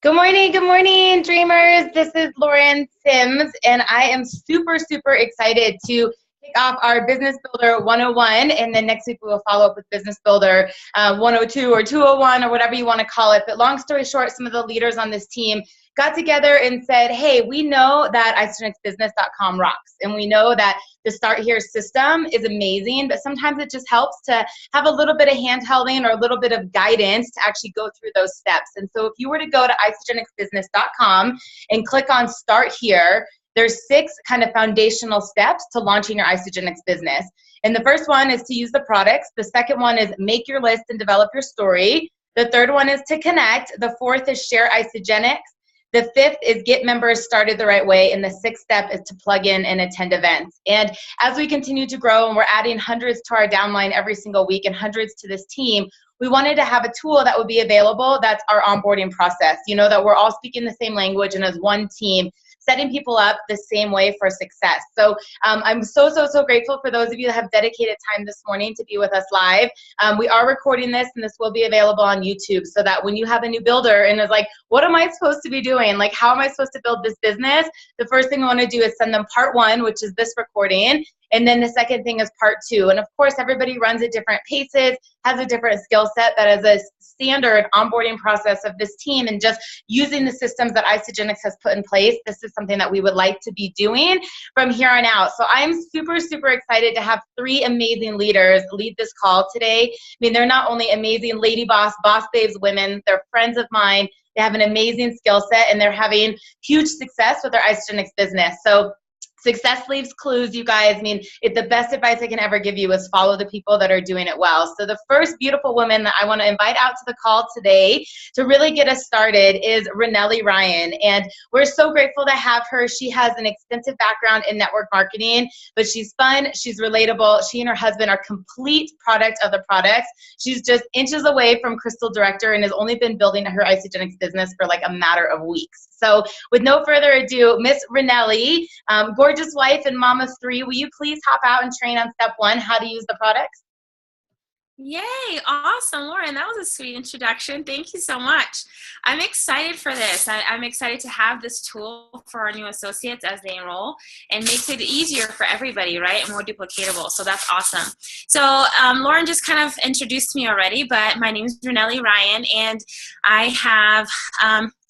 Good morning, dreamers. This is Lauren Sims, and I am super, super excited to kick off our Business Builder 101, and then next week we will follow up with Business Builder 102 or 201 or whatever you want to call it. But long story short, some of the leaders on this team got together and said, hey, we know that isagenixbusiness.com rocks, and we know that the Start Here system is amazing, but sometimes it just helps to have a little bit of hand-holding or a little bit of guidance to actually go through those steps. And so if you were to go to isagenixbusiness.com and click on Start Here, there's 6 kind of foundational steps to launching your Isagenix business. And the first one is to use the products. The second one is make your list and develop your story. The third one is to connect. The fourth is share Isagenix. The fifth is get members started the right way. And the sixth step is to plug in and attend events. And as we continue to grow and we're adding hundreds to our downline every single week and hundreds to this team, we wanted to have a tool that would be available. That's our onboarding process, that we're all speaking the same language and as one team, setting people up the same way for success. So I'm so grateful for those of you that have dedicated time this morning to be with us live. We are recording this, and this will be available on YouTube so that when you have a new builder and is like, what am I supposed to be doing? Like, how am I supposed to build this business? The first thing we want to do is send them part 1, which is this recording. And then the second thing is part 2. And of course, everybody runs at different paces, has a different skill set. That is a standard onboarding process of this team, and just using the systems that Isagenix has put in place. This is something that we would like to be doing from here on out. So I'm super excited to have 3 amazing leaders lead this call today. I mean, they're not only amazing lady boss babes women, they're friends of mine. They have an amazing skill set, and they're having huge success with their Isagenix business. So success leaves clues, you guys. I mean, the best advice I can ever give you is follow the people that are doing it well. So the first beautiful woman that I want to invite out to the call today to really get us started is Rinele Ryan. And we're so grateful to have her. She has an extensive background in network marketing, but she's fun, she's relatable. She and her husband are complete product of the products. She's just inches away from Crystal Director and has only been building her Isagenix business for like a matter of weeks. So with no further ado, Miss Rinele, gorgeous wife and mom of 3, will you please hop out and train on step 1, how to use the products? Yay, awesome, Lauren. That was a sweet introduction. Thank you so much. I'm excited for this. I'm excited to have this tool for our new associates as they enroll, and makes it easier for everybody, right? And more duplicatable. So that's awesome. So Lauren just kind of introduced me already, but my name is Rinele Ryan, and I have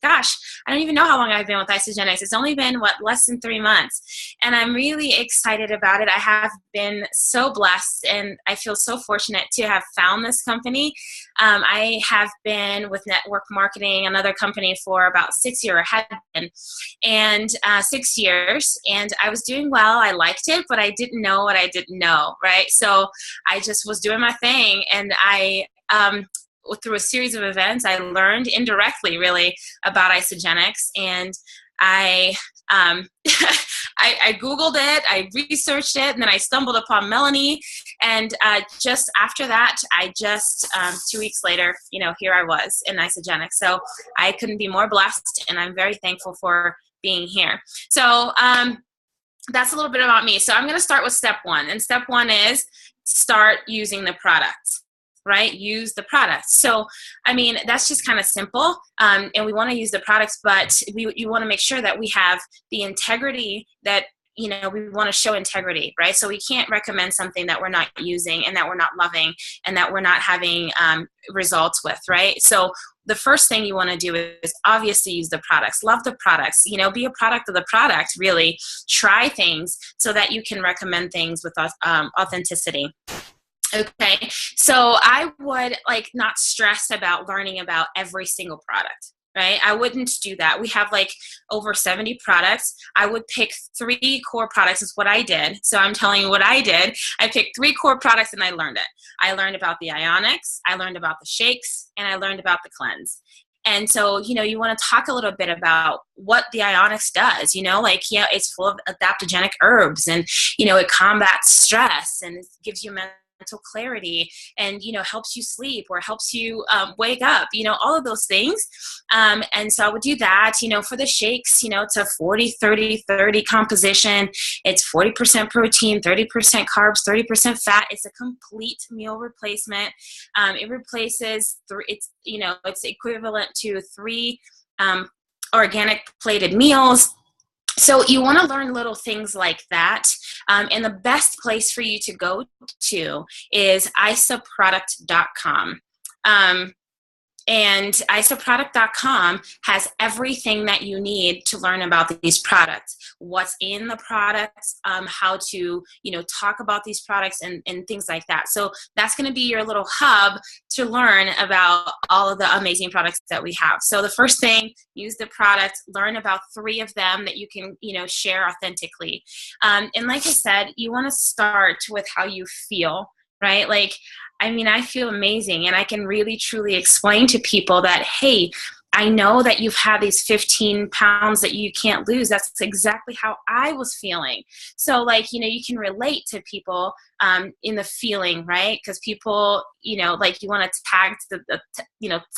gosh, I don't even know how long I've been with Isagenix. It's only been, less than 3 months. And I'm really excited about it. I have been so blessed, and I feel so fortunate to have found this company. I have been with network marketing, another company, for about 6 years, had been, and 6 years. And I was doing well. I liked it, but I didn't know what I didn't know, right? So I just was doing my thing, and through a series of events, I learned indirectly, really, about Isagenix, and I I Googled it, I researched it, and then I stumbled upon Melanie, and just after that, 2 weeks later, here I was in Isagenix. So I couldn't be more blessed, and I'm very thankful for being here. So that's a little bit about me. So I'm going to start with step 1, and step 1 is start using the product. Right? Use the products. So, I mean, that's just kind of simple. And we want to use the products, but you want to make sure that we have the integrity that, we want to show integrity, right? So we can't recommend something that we're not using and that we're not loving and that we're not having results with, right? So the first thing you want to do is obviously use the products, love the products, be a product of the product, really try things so that you can recommend things with authenticity. Okay, so I would not stress about learning about every single product, right? I wouldn't do that. We have over 70 products. I would pick 3 core products is what I did. So I'm telling you what I did. I picked 3 core products and I learned it. I learned about the Ionics, I learned about the shakes, and I learned about the cleanse. And so, you want to talk a little bit about what the Ionics does, it's full of adaptogenic herbs, and, it combats stress, and it gives you mental clarity, and helps you sleep or helps you wake up, all of those things. And so I would do that. For the shakes, it's a 40-30-30 composition. It's 40% protein, 30% carbs, 30% fat. It's a complete meal replacement. It replaces it's equivalent to 3 organic plated meals. So you want to learn little things like that. And the best place for you to go to is isaproduct.com. And isaproduct.com has everything that you need to learn about these products, what's in the products, how to, talk about these products and things like that. So that's going to be your little hub to learn about all of the amazing products that we have. So the first thing, use the product, learn about 3 of them that you can, share authentically. And like I said, you want to start with how you feel, right? I feel amazing, and I can really truly explain to people that, hey, I know that you've had these 15 pounds that you can't lose. That's exactly how I was feeling. So you can relate to people in the feeling, right? Because people, you want to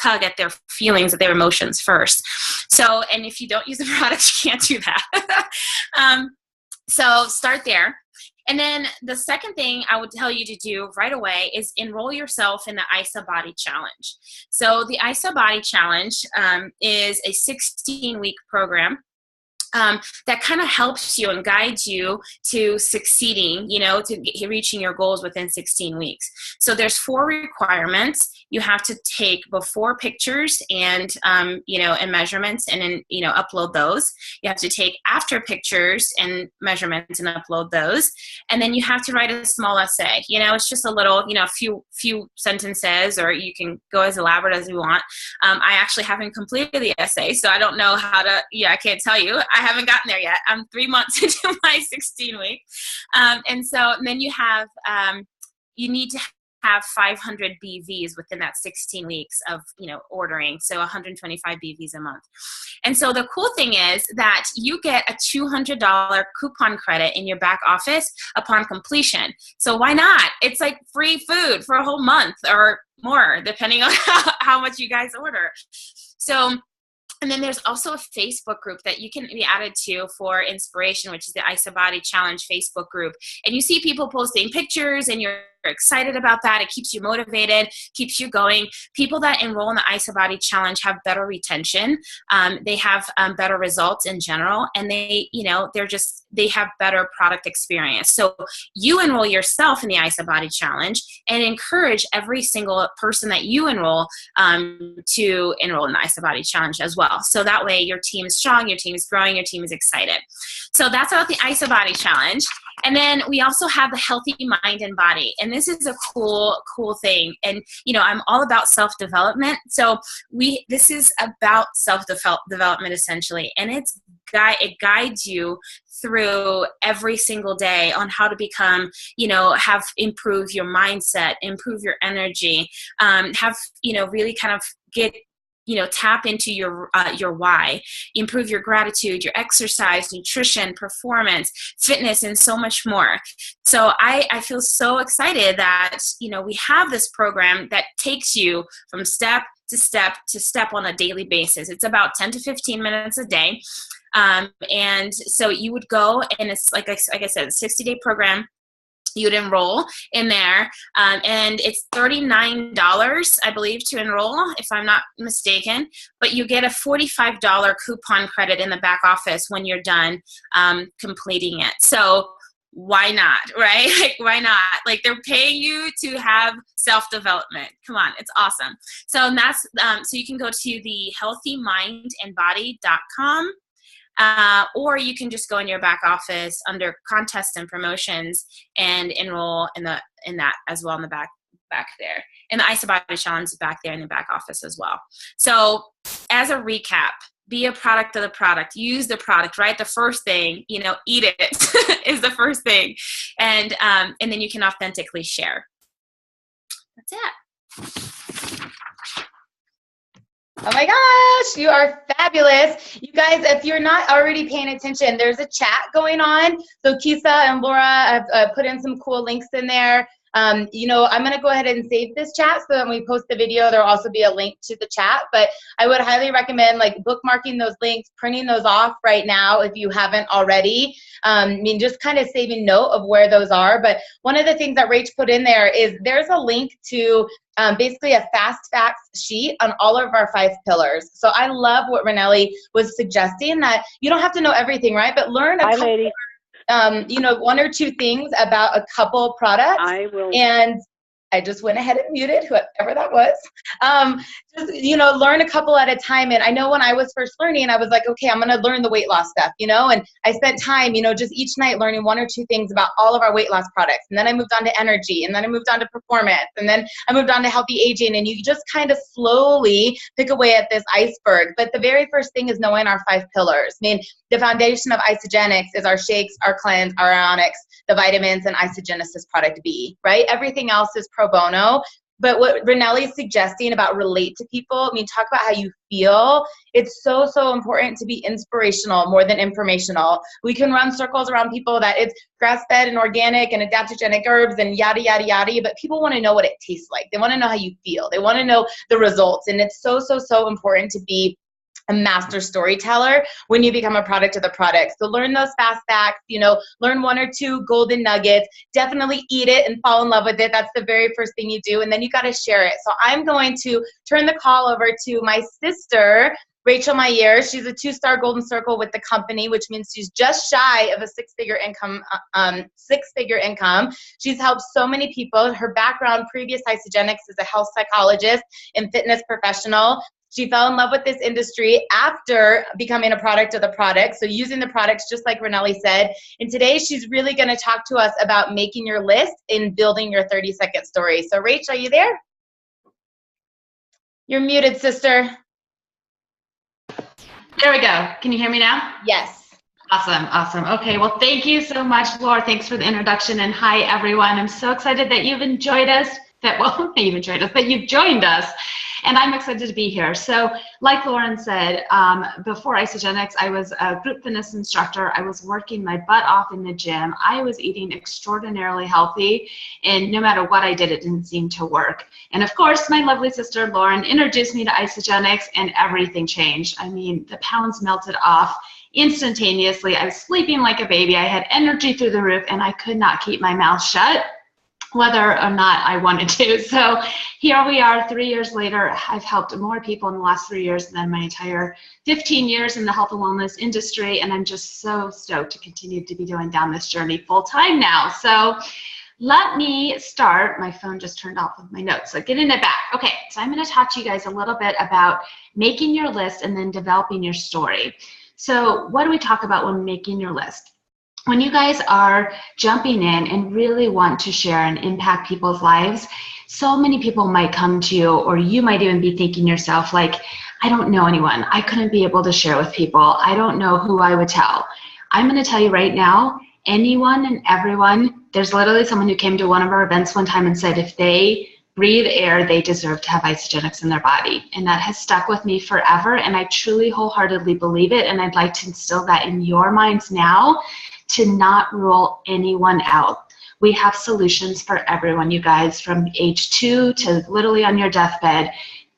tug at their feelings, at their emotions first. So, and if you don't use the product, you can't do that. So start there. And then the second thing I would tell you to do right away is enroll yourself in the ISA Body Challenge. So the ISA Body Challenge is a 16-week program that kind of helps you and guides you to succeeding, to reaching your goals within 16 weeks. So there's 4 requirements. You have to take before pictures and, and measurements and then, upload those. You have to take after pictures and measurements and upload those. And then you have to write a small essay. It's just a little, few sentences, or you can go as elaborate as you want. I actually haven't completed the essay, so I don't know how to, I can't tell you. I haven't gotten there yet. I'm 3 months into my 16 week. And then you need to have 500 BVs within that 16 weeks of, ordering. So 125 BVs a month. And so the cool thing is that you get a $200 coupon credit in your back office upon completion. So why not? It's like free food for a whole month or more, depending on how much you guys order. So, and then there's also a Facebook group that you can be added to for inspiration, which is the ISA Body Challenge Facebook group. And you see people posting pictures and you're excited about that. It keeps you motivated, keeps you going. People that enroll in the ISA Body Challenge have better retention. They have better results in general, and they have better product experience. So you enroll yourself in the ISA Body Challenge and encourage every single person that you enroll to enroll in the ISA Body Challenge as well. So that way your team is strong, your team is growing, your team is excited. So that's about the ISA Body Challenge. And then we also have the Healthy Mind and Body. And this is a cool thing. And, I'm all about self-development. So this is about self-development essentially. And it guides you through every single day on how to become, improve your mindset, improve your energy, really kind of get, tap into your why, improve your gratitude, your exercise, nutrition, performance, fitness, and so much more. So I feel so excited that, we have this program that takes you from step to step to step on a daily basis. It's about 10 to 15 minutes a day. And so you would go, and it's like I said, a 60-day program. You'd enroll in there, and it's $39, I believe, to enroll, if I'm not mistaken. But you get a $45 coupon credit in the back office when you're done completing it. So why not, right? Why not? They're paying you to have self-development. Come on, it's awesome. So that's so you can go to the healthymindandbody.com. Or you can just go in your back office under contests and promotions and enroll in that as well in the back there. And the ISA Body Challenge is back there in the back office as well. So as a recap, be a product of the product. Use the product, right? The first thing, eat it is the first thing. And then you can authentically share. That's it. Oh my gosh, you are fabulous. You guys, if you're not already paying attention, there's a chat going on. So Kisa and Laura have put in some cool links in there. You know, I'm going to go ahead and save this chat so that when we post the video, there'll also be a link to the chat. But I would highly recommend like bookmarking those links, printing those off right now if you haven't already. I mean, just kind of saving note of where those are. But one of the things that Rach put in there is there's a link to basically a fast facts sheet on all of our 5 pillars. So I love what Rinele was suggesting, that you don't have to know everything, right? But learn a couple, you know, 1 or 2 things about a couple products. I will. And I just went ahead and muted whoever that was. Just, you know, learn a couple at a time. And I know when I was first learning, I was like, okay, I'm going to learn the weight loss stuff, you know, and I spent time, you know, just each night learning 1 or 2 things about all of our weight loss products. And then I moved on to energy, and then I moved on to performance, and then I moved on to healthy aging. And you just kind of slowly pick away at this iceberg. But the very first thing is knowing our 5 pillars. I mean, the foundation of Isogenics is our shakes, our cleanse, our ionics, the vitamins, and Isogenesis product B, right? Everything else is pro bono. But what Rinele is suggesting about relate to people, I mean, talk about how you feel. It's so, so important to be inspirational more than informational. We can run circles around people that it's grass-fed and organic and adaptogenic herbs and yada, yada, yada, but people want to know what it tastes like. They want to know how you feel. They want to know the results. And it's so, so, so important to be a master storyteller when you become a product of the product. So learn those fast facts, you know, learn 1 or 2 golden nuggets, definitely eat it and fall in love with it. That's the very first thing you do. And then you got to share it. So I'm going to turn the call over to my sister, Rachael Meir. She's a 2-star Golden Circle with the company, which means she's just shy of a 6-figure income. She's helped so many people. Her background, previous Isogenics, is a health psychologist and fitness professional. She fell in love with this industry after becoming a product of the product, so using the products just like Rinele said. And today she's really going to talk to us about making your list and building your 30-second story. So Rach, are you there? You're muted, sister. There we go. Can you hear me now? Yes. Awesome, awesome. Okay, well, thank you so much, Laura. Thanks for the introduction, and hi, everyone. I'm so excited that you've enjoyed us, that you've joined us. And I'm excited to be here. So like Lauren said, before Isogenics, I was a group fitness instructor. I was working my butt off in the gym. I was eating extraordinarily healthy, and no matter what I did, it didn't seem to work. And of course, my lovely sister, Lauren, introduced me to Isogenics, and everything changed. I mean, the pounds melted off instantaneously. I was sleeping like a baby. I had energy through the roof, and I could not keep my mouth shut, whether or not I wanted to. So here we are 3 years later. I've helped more people in the last 3 years than my entire 15 years in the health and wellness industry. And I'm just so stoked to continue to be going down this journey full time now. So let me start. My phone just turned off with my notes, so getting it back. Okay, so I'm going to talk to you guys a little bit about making your list and then developing your story. So what do we talk about when making your list? When you guys are jumping in and really want to share and impact people's lives, so many people might come to you, or you might even be thinking yourself, like, I don't know anyone. I couldn't be able to share with people. I don't know who I would tell. I'm going to tell you right now, anyone and everyone, there's literally someone who came to one of our events one time and said if they breathe air, they deserve to have Isogenics in their body. And that has stuck with me forever, and I truly wholeheartedly believe it, and I'd like to instill that in your minds now, to not rule anyone out. We have solutions for everyone, you guys, from age 2 to literally on your deathbed.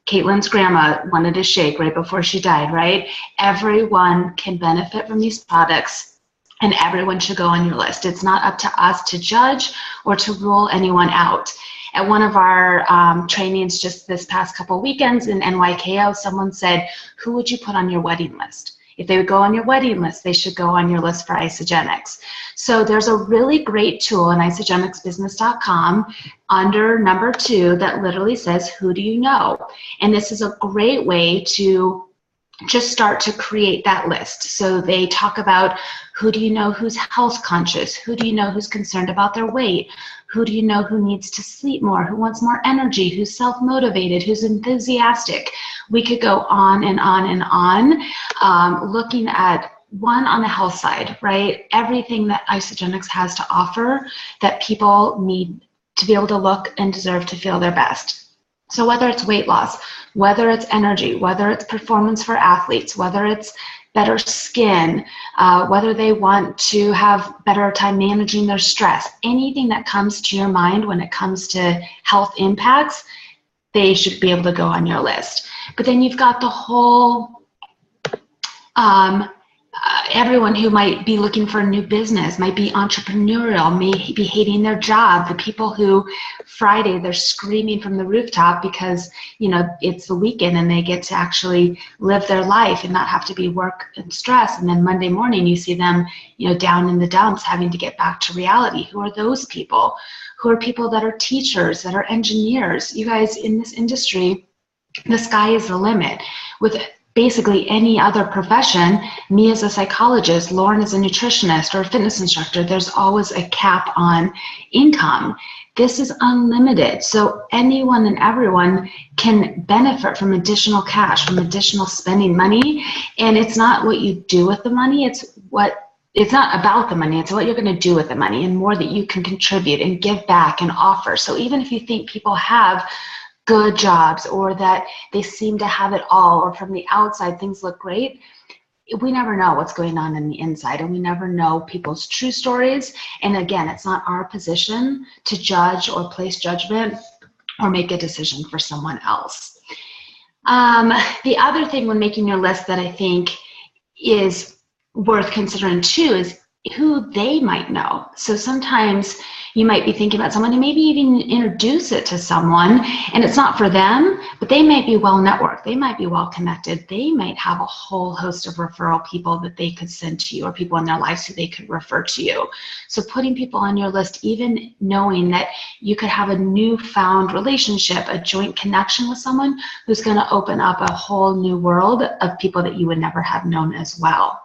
Caitlin's grandma wanted a shake right before she died, right? Everyone can benefit from these products, and everyone should go on your list. It's not up to us to judge or to rule anyone out. At one of our trainings just this past couple weekends in NYKO, someone said, who would you put on your wedding list? If they would go on your wedding list, they should go on your list for Isogenics. So there's a really great tool in isogenicsbusiness.com under number 2 that literally says, who do you know? And this is a great way to just start to create that list. So they talk about, who do you know who's health conscious? Who do you know who's concerned about their weight? Who do you know who needs to sleep more? Who wants more energy? Who's self-motivated? Who's enthusiastic? We could go on and on and on, looking at one on the health side, right? Everything that Isogenics has to offer that people need to be able to look and deserve to feel their best. So whether it's weight loss, whether it's energy, whether it's performance for athletes, whether it's better skin, whether they want to have better time managing their stress, anything that comes to your mind when it comes to health impacts, they should be able to go on your list. But then you've got the whole everyone who might be looking for a new business, might be entrepreneurial, may be hating their job, the people who Friday they're screaming from the rooftop because, you know, it's the weekend and they get to actually live their life and not have to be work and stress. And then Monday morning you see them, you know, down in the dumps having to get back to reality. Who are those people? Who are people that are teachers, that are engineers? You guys, in this industry, the sky is the limit. With basically any other profession, me as a psychologist, Lauren as a nutritionist or a fitness instructor, there's always a cap on income. This is unlimited. So anyone and everyone can benefit from additional cash, from additional spending money. And it's not what you do with the money, it's not about the money, it's what you're going to do with the money and more that you can contribute and give back and offer. So even if you think people have good jobs or that they seem to have it all, or from the outside things look great, we never know what's going on in the inside, and we never know people's true stories. And again, it's not our position to judge or place judgment or make a decision for someone else. The other thing when making your list that I think is worth considering too is who they might know. So sometimes you might be thinking about someone and maybe even introduce it to someone, and it's not for them, but they might be well networked, they might be well connected, they might have a whole host of referral people that they could send to you, or people in their lives who they could refer to you. So putting people on your list, even knowing that you could have a newfound relationship, a joint connection with someone who's going to open up a whole new world of people that you would never have known as well.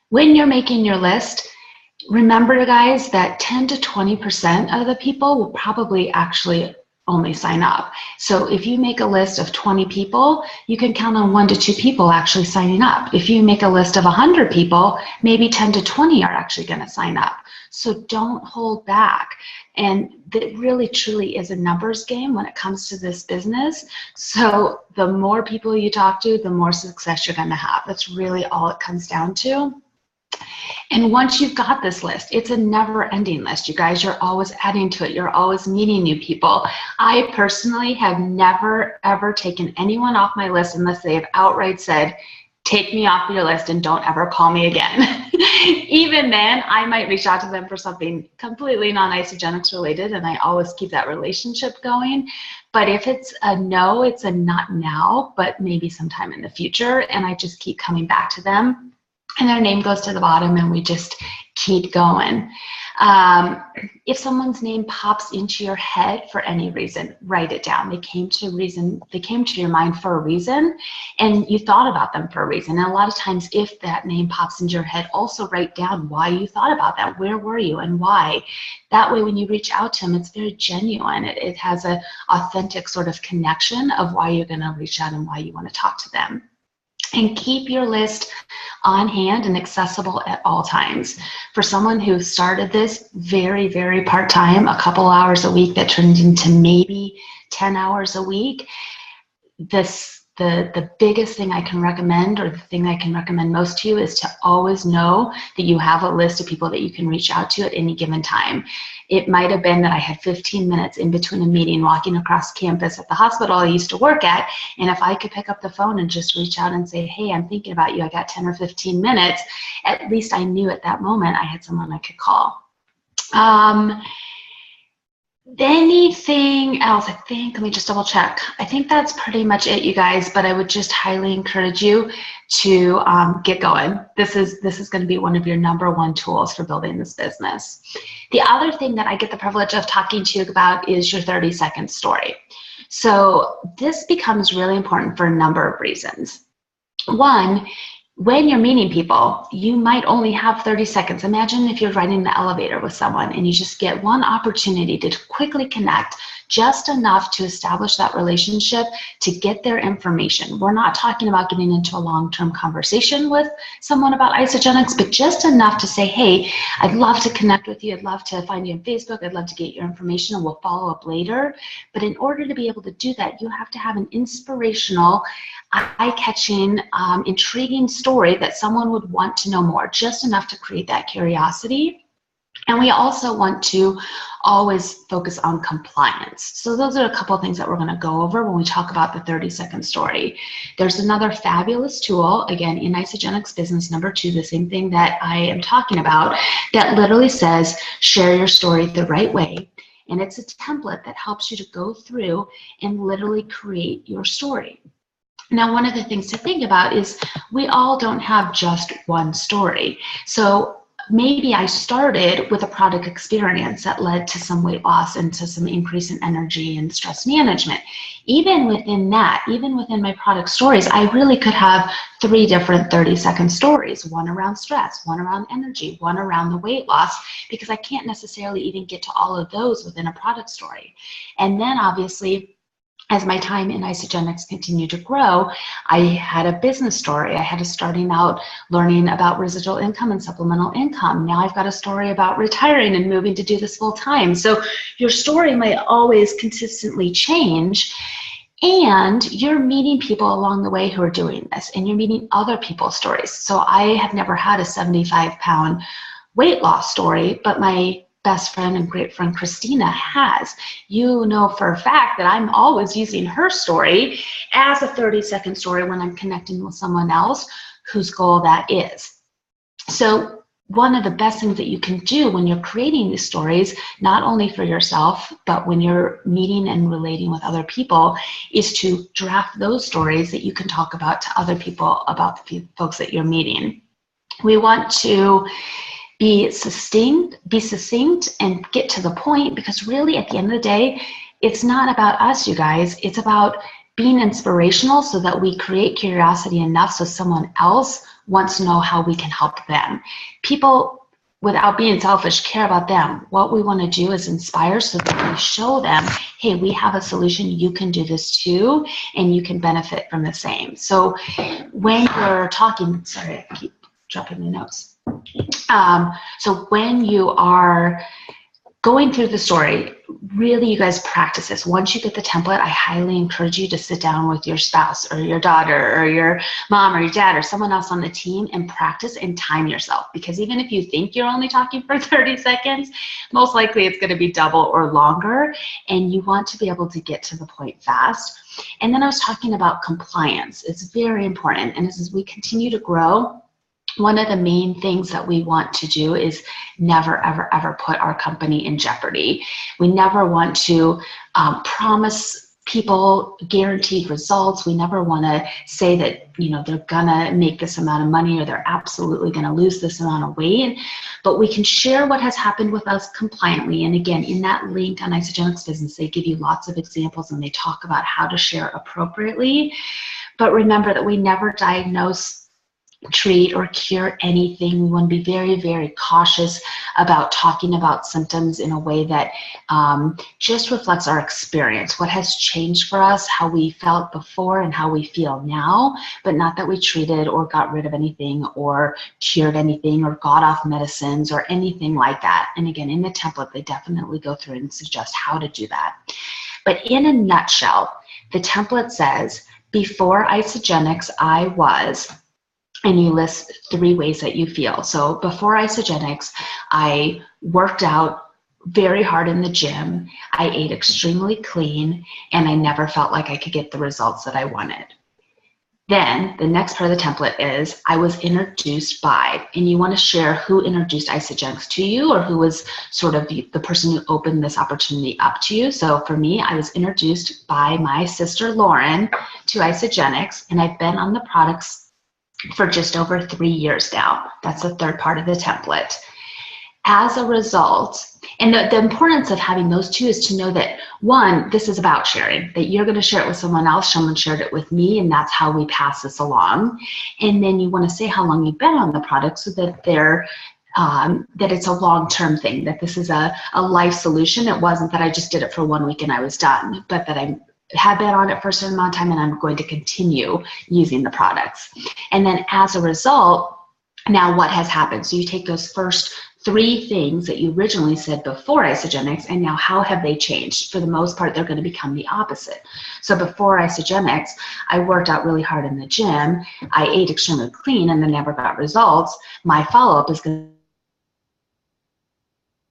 When you're making your list, remember, guys, that 10 to 20% of the people will probably actually only sign up. So if you make a list of 20 people, you can count on 1 to 2 people actually signing up. If you make a list of 100 people, maybe 10 to 20 are actually going to sign up. So don't hold back. And it really truly is a numbers game when it comes to this business. So the more people you talk to, the more success you're going to have. That's really all it comes down to. And once you've got this list, it's a never-ending list. You guys, you're always adding to it. You're always meeting new people. I personally have never, ever taken anyone off my list unless they have outright said, take me off your list and don't ever call me again. Even then, I might reach out to them for something completely non-isogenics related, and I always keep that relationship going. But if it's a no, it's a not now, but maybe sometime in the future, and I just keep coming back to them. And their name goes to the bottom and we just keep going. If someone's name pops into your head for any reason, write it down. They came to your mind for a reason, and you thought about them for a reason. And a lot of times if that name pops into your head, also write down why you thought about that. Where were you and why? That way when you reach out to them, it's very genuine. It has an authentic sort of connection of why you're going to reach out and why you want to talk to them. And keep your list on hand and accessible at all times. For someone who started this very, very part-time, a couple hours a week that turned into maybe 10 hours a week, the biggest thing I can recommend, or the thing I can recommend most to you, is to always know that you have a list of people that you can reach out to at any given time. It might have been that I had 15 minutes in between a meeting walking across campus at the hospital I used to work at, and if I could pick up the phone and just reach out and say, hey, I'm thinking about you, I got 10 or 15 minutes, at least I knew at that moment I had someone I could call. Anything else? I think, let me just double check. I think that's pretty much it, you guys, but I would just highly encourage you to get going. This is going to be one of your #1 tools for building this business. The other thing that I get the privilege of talking to you about is your 30-second story. So this becomes really important for a number of reasons. One, when you're meeting people, you might only have 30 seconds. Imagine if you're riding the elevator with someone and you just get one opportunity to quickly connect, just enough to establish that relationship, to get their information. We're not talking about getting into a long-term conversation with someone about isogenics, but just enough to say, hey, I'd love to connect with you. I'd love to find you on Facebook. I'd love to get your information, and we'll follow up later. But in order to be able to do that, you have to have an inspirational eye-catching, intriguing story that someone would want to know more, just enough to create that curiosity. And we also want to always focus on compliance. So those are a couple of things that we're going to go over when we talk about the 30-second story. There's another fabulous tool, again, in Isagenix Business number 2, the same thing that I am talking about, that literally says, share your story the right way. And it's a template that helps you to go through and literally create your story. Now, one of the things to think about is we all don't have just one story. So maybe I started with a product experience that led to some weight loss and to some increase in energy and stress management. Even within that, even within my product stories, I really could have 3 different 30-second stories, one around stress, one around energy, one around the weight loss, because I can't necessarily even get to all of those within a product story. And then obviously, as my time in Isagenix continued to grow, I had a business story. I had a starting out learning about residual income and supplemental income. Now I've got a story about retiring and moving to do this full time. So your story might always consistently change, and you're meeting people along the way who are doing this, and you're meeting other people's stories. So I have never had a 75-pound weight loss story, but my best friend and great friend Christina has. You know for a fact that I'm always using her story as a 30-second story when I'm connecting with someone else whose goal that is. So one of the best things that you can do when you're creating these stories, not only for yourself, but when you're meeting and relating with other people, is to draft those stories that you can talk about to other people about the folks that you're meeting. We want to be succinct and get to the point, because really at the end of the day, it's not about us, you guys. It's about being inspirational so that we create curiosity enough so someone else wants to know how we can help them. People, without being selfish, care about them. What we want to do is inspire so that we show them, hey, we have a solution, you can do this too, and you can benefit from the same. So when you're talking, sorry, I keep dropping my notes. So when you are going through the story, really you guys practice this. Once you get the template, I highly encourage you to sit down with your spouse or your daughter or your mom or your dad or someone else on the team and practice and time yourself. Because even if you think you're only talking for 30 seconds, most likely it's going to be double or longer, and you want to be able to get to the point fast. And then I was talking about compliance. It's very important. And as we continue to grow, one of the main things that we want to do is never, ever, ever put our company in jeopardy. We never want to promise people guaranteed results. We never want to say that, you know, they're gonna make this amount of money or they're absolutely gonna lose this amount of weight. But we can share what has happened with us compliantly. And again, in that link on Isagenix Business, they give you lots of examples and they talk about how to share appropriately. But remember that we never diagnose, treat, or cure anything. We want to be very, very cautious about talking about symptoms in a way that just reflects our experience, what has changed for us, how we felt before and how we feel now, but not that we treated or got rid of anything or cured anything or got off medicines or anything like that. And again, in the template, they definitely go through and suggest how to do that. But in a nutshell, the template says, before Isagenix, I was, and you list 3 ways that you feel. So before Isagenix, I worked out very hard in the gym, I ate extremely clean, and I never felt like I could get the results that I wanted. Then the next part of the template is I was introduced by, and you want to share who introduced Isagenix to you or who was sort of the person who opened this opportunity up to you. So for me, I was introduced by my sister Lauren to Isagenix, and I've been on the products for just over 3 years now. That's the third part of the template. As a result, and the importance of having those 2 is to know that, 1, this is about sharing, that you're going to share it with someone else, someone shared it with me, and that's how we pass this along. And then you want to say how long you've been on the product so that that it's a long-term thing, that this is a life solution. It wasn't that I just did it for 1 week and I was done, but that I have been on it for a certain amount of time and I'm going to continue using the products. And then as a result, now what has happened? So you take those first 3 things that you originally said before Isogenics, and now how have they changed? For the most part, they're going to become the opposite. So before Isogenics, I worked out really hard in the gym, I ate extremely clean, and then never got results. My follow-up is going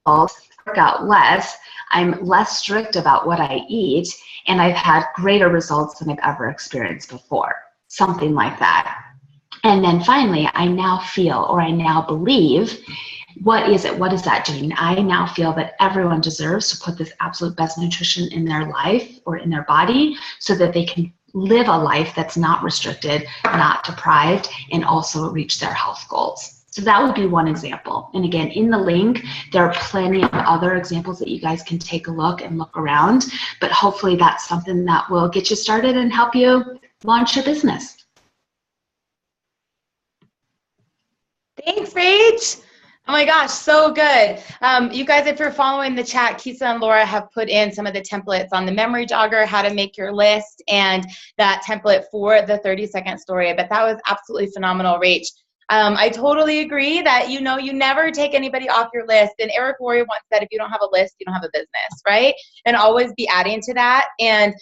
to work out less, I'm less strict about what I eat, and I've had greater results than I've ever experienced before. Something like that. And then finally, I now feel, or I now believe, what is it? What is that doing? I now feel that everyone deserves to put this absolute best nutrition in their life or in their body so that they can live a life that's not restricted, not deprived, and also reach their health goals. So that would be one example. And again, in the link, there are plenty of other examples that you guys can take a look and look around, but hopefully that's something that will get you started and help you launch your business. Thanks, Rach. Oh my gosh, so good. You guys, if you're following the chat, Kisa and Laura have put in some of the templates on the memory jogger, how to make your list, and that template for the 30-second story. But that was absolutely phenomenal, Rach. I totally agree that, you never take anybody off your list. And Eric Worre once said, if you don't have a list, you don't have a business, right? And always be adding to that. And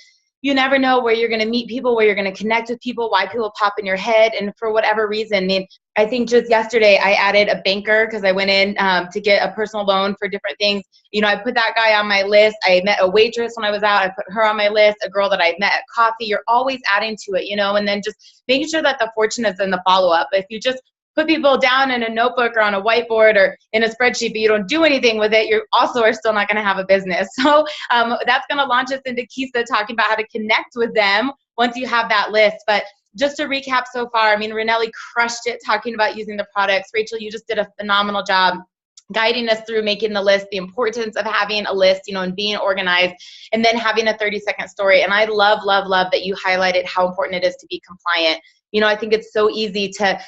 you never know where you're going to meet people, where you're going to connect with people, why people pop in your head. And for whatever reason, I think just yesterday I added a banker because I went in to get a personal loan for different things. I put that guy on my list. I met a waitress when I was out. I put her on my list, a girl that I met at coffee. You're always adding to it, and then just making sure that the fortune is in the follow-up. If you just put people down in a notebook or on a whiteboard or in a spreadsheet, but you don't do anything with it, you also are still not going to have a business. So that's going to launch us into Kisa talking about how to connect with them once you have that list. But just to recap so far, Rinele crushed it talking about using the products. Rachael, you just did a phenomenal job guiding us through making the list, the importance of having a list, and being organized, and then having a 30-second story. And I love, love, love that you highlighted how important it is to be compliant. I think it's so easy to,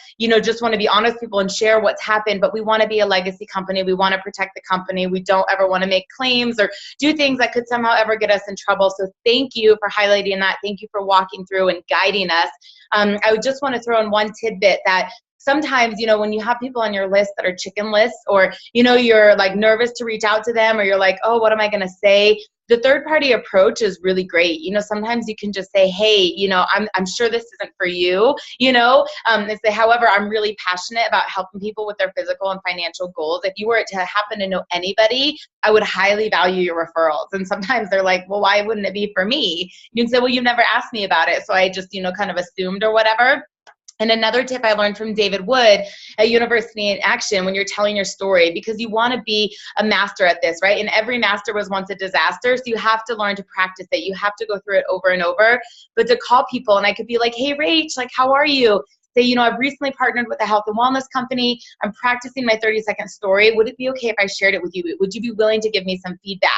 just want to be honest with people and share what's happened, but we want to be a legacy company. We want to protect the company. We don't ever want to make claims or do things that could somehow ever get us in trouble. So thank you for highlighting that. Thank you for walking through and guiding us. I would just want to throw in one tidbit that sometimes, when you have people on your list that are chicken lists, or, you're like nervous to reach out to them, or you're like, oh, what am I going to say? The third-party approach is really great. Sometimes you can just say, hey, I'm sure this isn't for you, they say, however, I'm really passionate about helping people with their physical and financial goals. If you were to happen to know anybody, I would highly value your referrals. And sometimes they're like, well, why wouldn't it be for me? You can say, well, you never asked me about it, so I just, kind of assumed or whatever. And another tip I learned from David Wood at University in Action, when you're telling your story, because you want to be a master at this, right? And every master was once a disaster. So you have to learn to practice it. You have to go through it over and over. But to call people, and I could be like, hey, Rach, how are you? Say, I've recently partnered with a health and wellness company. I'm practicing my 30-second story. Would it be okay if I shared it with you? Would you be willing to give me some feedback?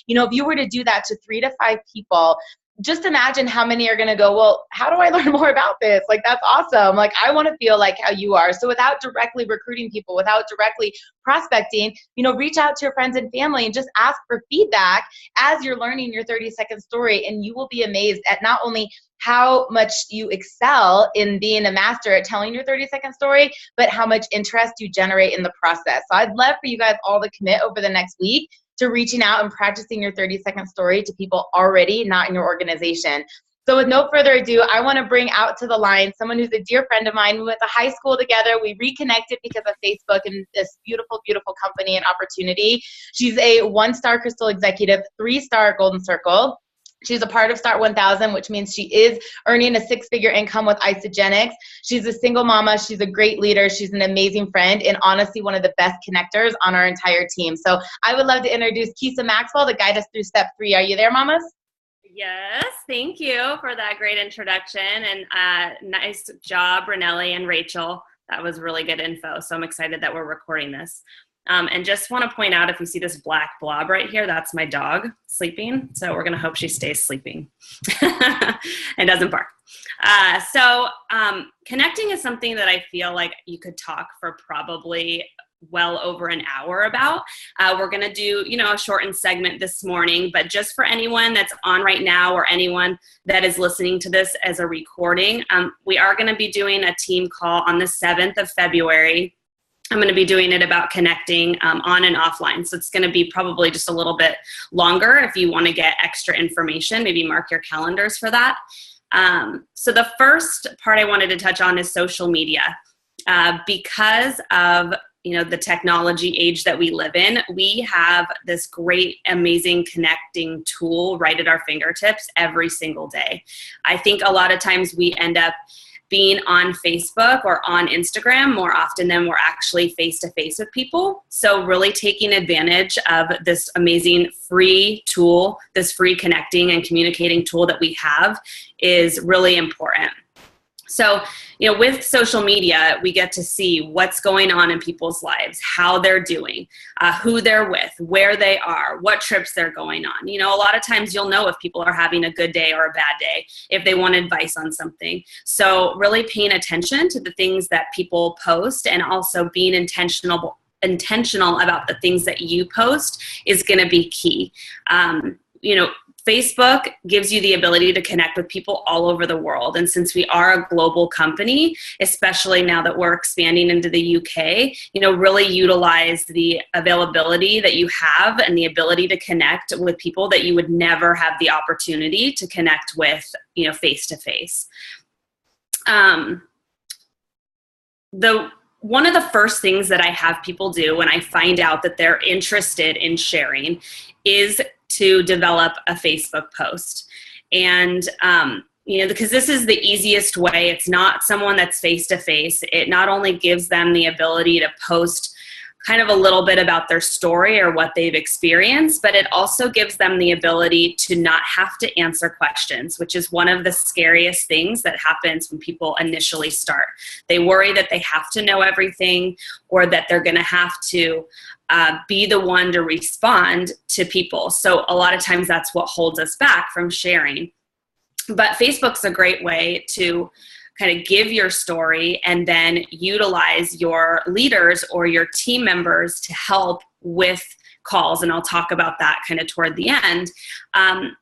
If you were to do that to 3 to 5 people, just imagine how many are going to go, well, how do I learn more about this? That's awesome. I want to feel like how you are. So without directly recruiting people, without directly prospecting, reach out to your friends and family and just ask for feedback as you're learning your 30-second story. And you will be amazed at not only how much you excel in being a master at telling your 30-second story, but how much interest you generate in the process. So I'd love for you guys all to commit over the next week to reaching out and practicing your 30-second story to people already not in your organization. So with no further ado, I want to bring out to the line someone who's a dear friend of mine. We went to high school together. We reconnected because of Facebook and this beautiful, beautiful company and opportunity. She's a 1-star Crystal Executive, 3-star Golden Circle. She's a part of Start 1000, which means she is earning a 6-figure income with Isogenics. She's a single mama. She's a great leader. She's an amazing friend, and honestly, one of the best connectors on our entire team. So I would love to introduce Kisa Maxwell to guide us through step 3. Are you there, mamas? Yes, thank you for that great introduction, and nice job, Rinele and Rachael. That was really good info. So I'm excited that we're recording this. And just want to point out, if you see this black blob right here, that's my dog sleeping. So we're going to hope she stays sleeping and doesn't bark. So connecting is something that I feel like you could talk for probably well over an hour about. We're going to do, a shortened segment this morning, but just for anyone that's on right now or anyone that is listening to this as a recording, we are going to be doing a team call on the 7th of February. I'm going to be doing it about connecting on and offline. So it's going to be probably just a little bit longer. If you want to get extra information, maybe mark your calendars for that. So the first part I wanted to touch on is social media. Because of the technology age that we live in, we have this great, amazing connecting tool right at our fingertips every single day. I think a lot of times we end up being on Facebook or on Instagram more often than we're actually face-to-face with people. So really taking advantage of this amazing free tool, this free connecting and communicating tool that we have is really important. So, with social media, we get to see what's going on in people's lives, how they're doing, who they're with, where they are, what trips they're going on. A lot of times you'll know if people are having a good day or a bad day, if they want advice on something. So really paying attention to the things that people post and also being intentional about the things that you post is going to be key. Facebook gives you the ability to connect with people all over the world. And since we are a global company, especially now that we're expanding into the UK, really utilize the availability that you have and the ability to connect with people that you would never have the opportunity to connect with, face to face. One of the first things that I have people do when I find out that they're interested in sharing is to develop a Facebook post. And, because this is the easiest way. It's not someone that's face-to-face. It not only gives them the ability to post kind of a little bit about their story or what they've experienced, but it also gives them the ability to not have to answer questions, which is one of the scariest things that happens when people initially start. They worry that they have to know everything or that they're going to have to be the one to respond to people. So a lot of times that's what holds us back from sharing. But Facebook's a great way to kind of give your story and then utilize your leaders or your team members to help with calls. And I'll talk about that kind of toward the end.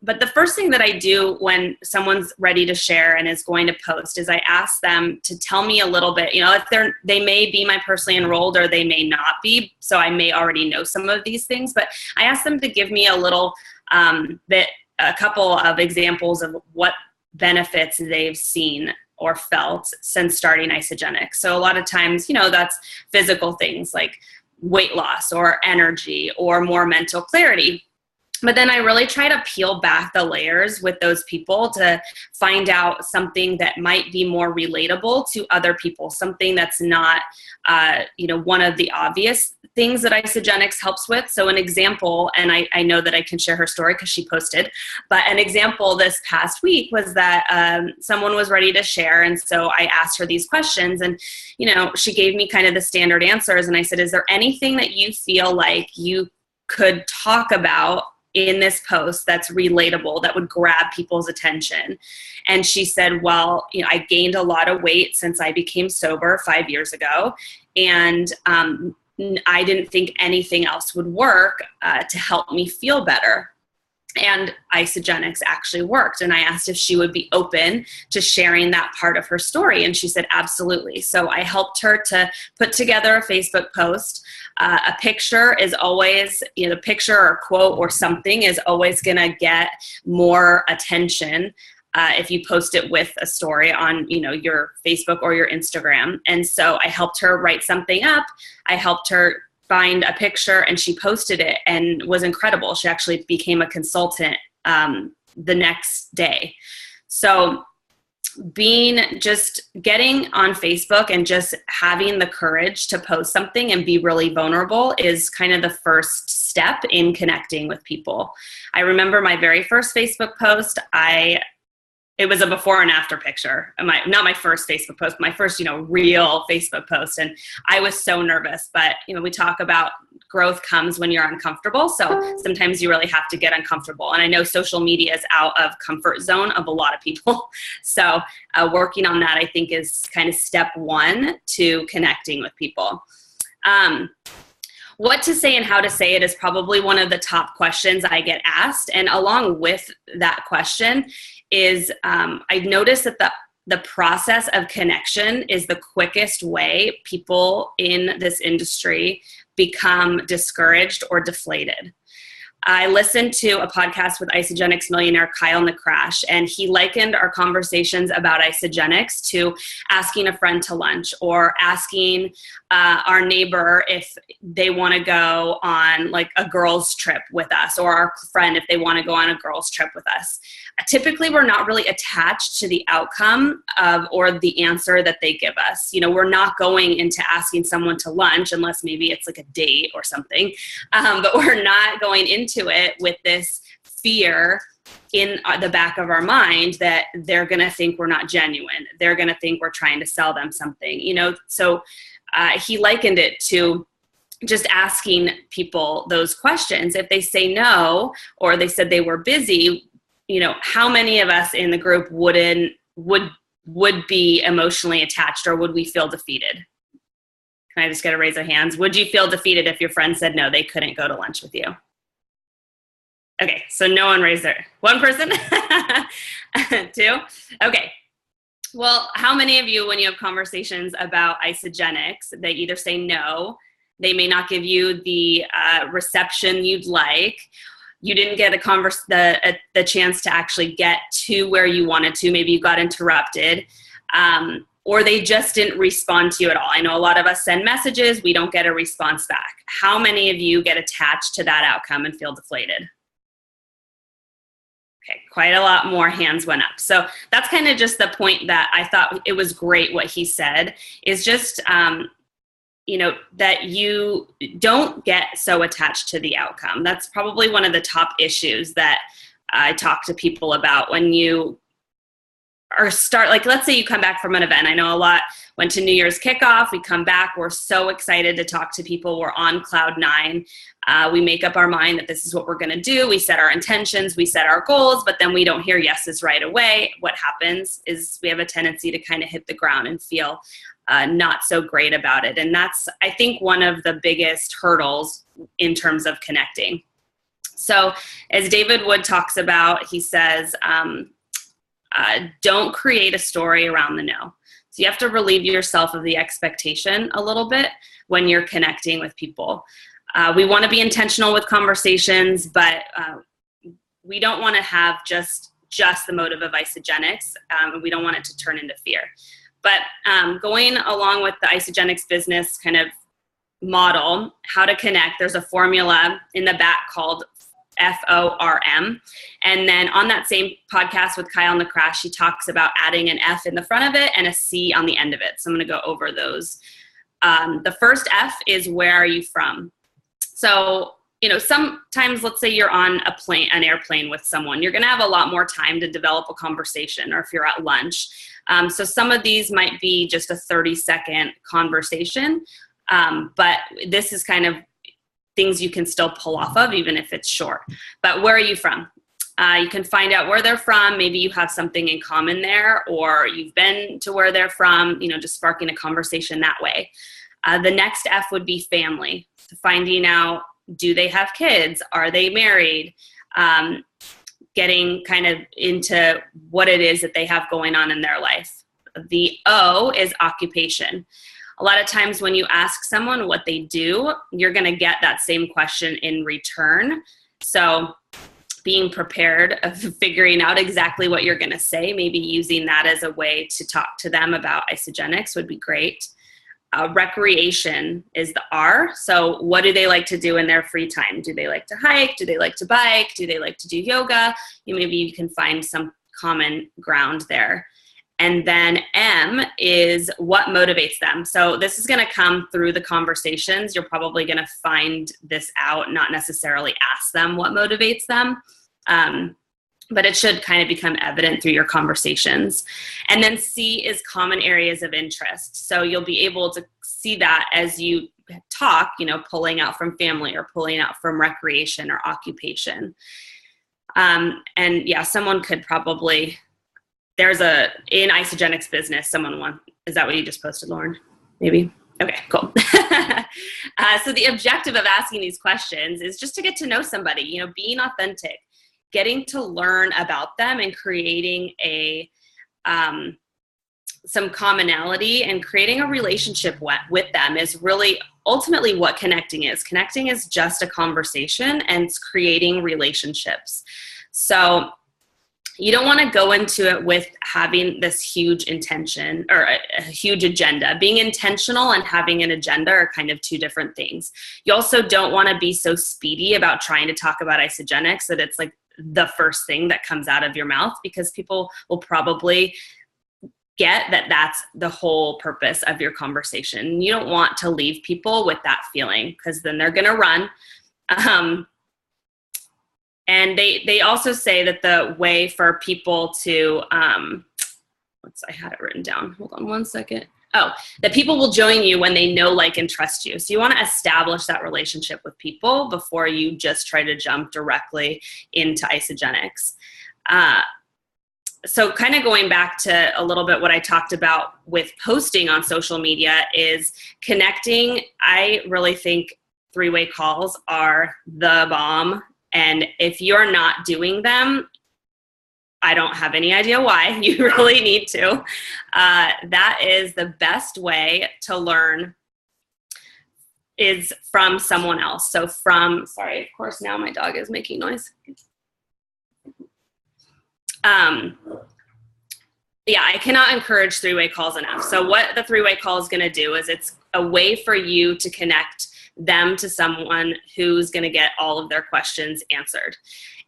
But the first thing that I do when someone's ready to share and is going to post is I ask them to tell me a little bit, if they may be my personally enrolled or they may not be. So I may already know some of these things, but I ask them to give me a little a couple of examples of what benefits they've seen or felt since starting Isagenix. So a lot of times, that's physical things like weight loss or energy or more mental clarity. But then I really try to peel back the layers with those people to find out something that might be more relatable to other people, something that's not, one of the obvious things that Isagenix helps with. So an example, and I know that I can share her story because she posted, but an example this past week was that someone was ready to share. And so I asked her these questions and, she gave me kind of the standard answers. And I said, is there anything that you feel like you could talk about in this post that's relatable, that would grab people's attention? And she said, well, I gained a lot of weight since I became sober 5 years ago. And I didn't think anything else would work to help me feel better. And Isagenix actually worked. And I asked if she would be open to sharing that part of her story. And she said, absolutely. So I helped her to put together a Facebook post. A picture is always, the picture or quote or something is always going to get more attention if you post it with a story on, your Facebook or your Instagram. And so I helped her write something up. I helped her find a picture and she posted it and was incredible. She actually became a consultant the next day. So getting on Facebook and just having the courage to post something and be really vulnerable is kind of the first step in connecting with people. I remember my very first Facebook post, it was a before and after picture. Not my first Facebook post, my first, real Facebook post. And I was so nervous, but, we talk about growth comes when you're uncomfortable. So sometimes you really have to get uncomfortable. And I know social media is out of comfort zone of a lot of people. So working on that, I think, is kind of step one to connecting with people. What to say and how to say it is probably one of the top questions I get asked. And along with that question is I've noticed that the process of connection is the quickest way people in this industry become discouraged or deflated. I listened to a podcast with Isagenix millionaire Kyle Nakrash, and he likened our conversations about Isagenix to asking a friend to lunch or asking our neighbor if they want to go on like a girls trip with us, or our friend if they want to go on a girls trip with us. Typically, we're not really attached to the outcome of or the answer that they give us. You know, we're not going into asking someone to lunch unless maybe it's like a date or something, but we're not going into it with this fear in the back of our mind that they're going to think we're not genuine. They're going to think we're trying to sell them something, you know? So he likened it to just asking people those questions. If they say no, or they said they were busy, you know, how many of us in the group would be emotionally attached, or would we feel defeated? Can I just get a raise of hands? Would you feel defeated if your friend said no, they couldn't go to lunch with you? Okay, so no one raised their, one person? Two? Okay. Well, how many of you, when you have conversations about Isagenix, they either say no, they may not give you the reception you'd like, you didn't get the chance to actually get to where you wanted to, maybe you got interrupted, or they just didn't respond to you at all. I know a lot of us send messages, we don't get a response back. How many of you get attached to that outcome and feel deflated? Okay, quite a lot more hands went up. So that's kind of just the point that I thought it was great what he said, is just, you know, that you don't get so attached to the outcome. That's probably one of the top issues that I talk to people about when you like, let's say you come back from an event. I know a lot went to New Year's kickoff. We come back. We're so excited to talk to people. We're on cloud 9. We make up our mind that this is what we're going to do. We set our intentions. We set our goals, but then we don't hear yeses right away. What happens is we have a tendency to kind of hit the ground and feel not so great about it. And that's, I think, one of the biggest hurdles in terms of connecting. So as David Wood talks about, he says, don't create a story around the no. So you have to relieve yourself of the expectation a little bit when you're connecting with people. We want to be intentional with conversations, but we don't want to have just the motive of Isagenix. We don't want it to turn into fear. But going along with the Isagenix business kind of model, how to connect, there's a formula in the back called FORM. And then on that same podcast with Kyle Nakrash, he talks about adding an F in the front of it and a C on the end of it. So I'm going to go over those. The first F is, where are you from? So, you know, sometimes, let's say you're on an airplane with someone, you're going to have a lot more time to develop a conversation, or if you're at lunch. So some of these might be just a 30-second conversation, but this is kind of things you can still pull off of, even if it's short. But where are you from? You can find out where they're from. Maybe you have something in common there, or you've been to where they're from, you know, just sparking a conversation that way. The next F would be family. So finding out, do they have kids? Are they married? Getting kind of into what it is that they have going on in their life. The O is occupation. A lot of times when you ask someone what they do, you're going to get that same question in return. So being prepared of figuring out exactly what you're going to say, maybe using that as a way to talk to them about Isagenix would be great. Recreation is the R. So what do they like to do in their free time? Do they like to hike? Do they like to bike? Do they like to do yoga? Maybe you can find some common ground there. And then M is what motivates them. So this is going to come through the conversations. You're probably going to find this out, not necessarily ask them what motivates them. But it should kind of become evident through your conversations. And then C is common areas of interest. So you'll be able to see that as you talk, you know, pulling out from family or pulling out from recreation or occupation. And yeah, someone could probably, in Isagenix business, is that what you just posted, Lauren? Maybe? Okay, cool. So the objective of asking these questions is just to get to know somebody, you know, being authentic, getting to learn about them and creating a some commonality and creating a relationship with them is really ultimately what connecting is. Connecting is just a conversation, and it's creating relationships. So you don't want to go into it with having this huge intention or a huge agenda. Being intentional and having an agenda are kind of two different things. You also don't want to be so speedy about trying to talk about Isagenix that it's like the first thing that comes out of your mouth, because people will probably get that that's the whole purpose of your conversation. You don't want to leave people with that feeling, because then they're going to run. And they also say that the way for people to, I had it written down. Hold on one second. Oh, that people will join you when they know, like, and trust you. So you want to establish that relationship with people before you just try to jump directly into Isagenix. So kind of going back to a little bit what I talked about with posting on social media is connecting. I really think three-way calls are the bomb. And if you're not doing them, I don't have any idea why. You really need to. That is the best way to learn, is from someone else. So sorry, of course, now my dog is making noise. Yeah, I cannot encourage three-way calls enough. So what the three-way call is going to do is it's a way for you to connect them to someone who's going to get all of their questions answered.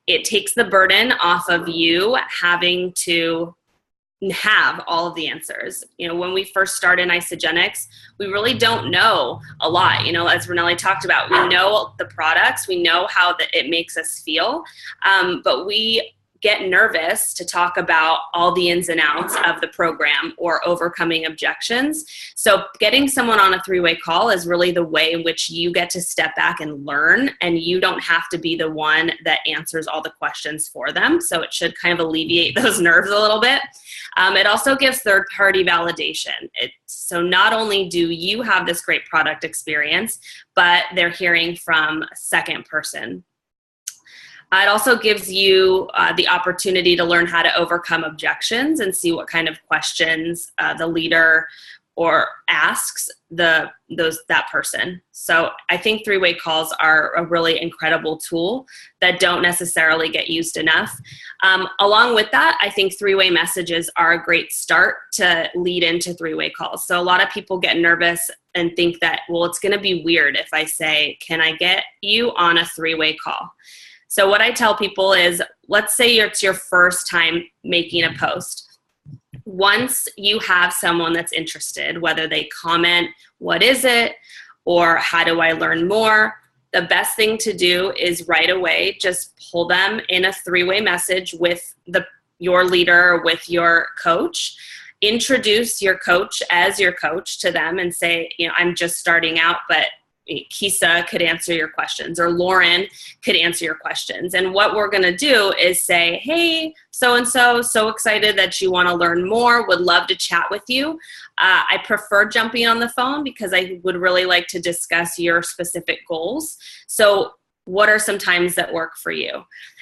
It takes the burden off of you having to have all of the answers. You know, when we first start in Isagenix, we really don't know a lot. You know, as Rinele talked about, we know the products, we know how it makes us feel, but we get nervous to talk about all the ins and outs of the program or overcoming objections. So getting someone on a three-way call is really the way in which you get to step back and learn, and you don't have to be the one that answers all the questions for them. So it should kind of alleviate those nerves a little bit. It also gives third-party validation. So not only do you have this great product experience, but they're hearing from a second person. It also gives you the opportunity to learn how to overcome objections and see what kind of questions the leader asks that person. So I think three-way calls are a really incredible tool that don't necessarily get used enough. Along with that, I think three-way messages are a great start to lead into three-way calls. So a lot of people get nervous and think that, well, it's going to be weird if I say, can I get you on a three-way call? So what I tell people is, let's say it's your first time making a post. Once you have someone that's interested, whether they comment, what is it, or how do I learn more, the best thing to do is right away just pull them in a three-way message with your leader, with your coach. Introduce your coach as your coach to them and say, you know, I'm just starting out, but Kisa could answer your questions, or Lauren could answer your questions. And what we're going to do is say, hey, so-and-so, so excited that you want to learn more, would love to chat with you. I prefer jumping on the phone because I would really like to discuss your specific goals. So what are some times that work for you?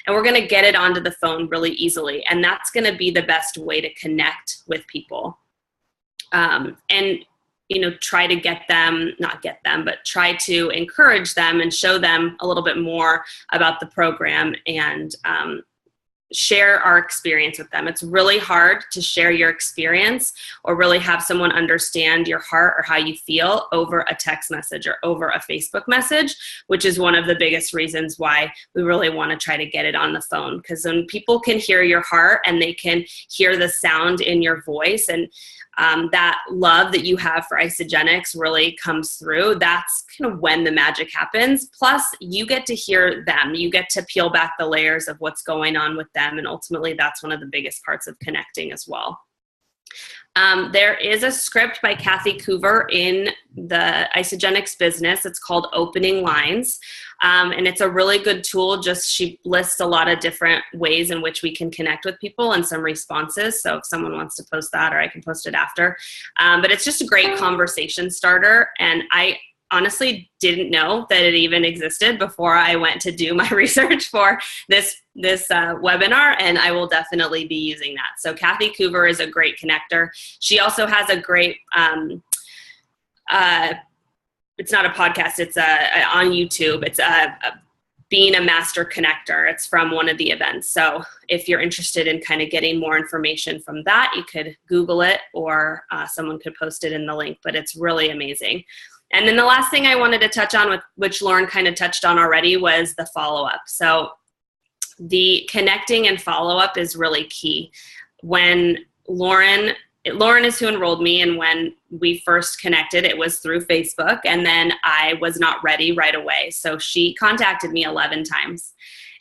And we're going to get it onto the phone really easily. And that's going to be the best way to connect with people. And you know, try to try to encourage them and show them a little bit more about the program and share our experience with them. It's really hard to share your experience or really have someone understand your heart or how you feel over a text message or over a Facebook message, which is one of the biggest reasons why we really want to try to get it on the phone. Because when people can hear your heart and they can hear the sound in your voice, and that love that you have for Isagenix really comes through, that's kind of when the magic happens. Plus, you get to hear them. You get to peel back the layers of what's going on with them, and ultimately, that's one of the biggest parts of connecting as well. There is a script by Kathy Coover in the Isagenix business. It's called Opening Lines. And it's a really good tool. She lists a lot of different ways in which we can connect with people and some responses. So if someone wants to post that, or I can post it after. But it's just a great conversation starter. And I honestly didn't know that it even existed before I went to do my research for this webinar, and I will definitely be using that. So Kathy Coover is a great connector. She also has a great, it's not a podcast, it's on YouTube. It's Being a Master Connector. It's from one of the events. So if you're interested in kind of getting more information from that, you could Google it, or someone could post it in the link, but it's really amazing. And then the last thing I wanted to touch on, which Lauren kind of touched on already, was the follow-up. So the connecting and follow-up is really key. When Lauren is who enrolled me, and when we first connected, it was through Facebook, and then I was not ready right away. So she contacted me 11 times.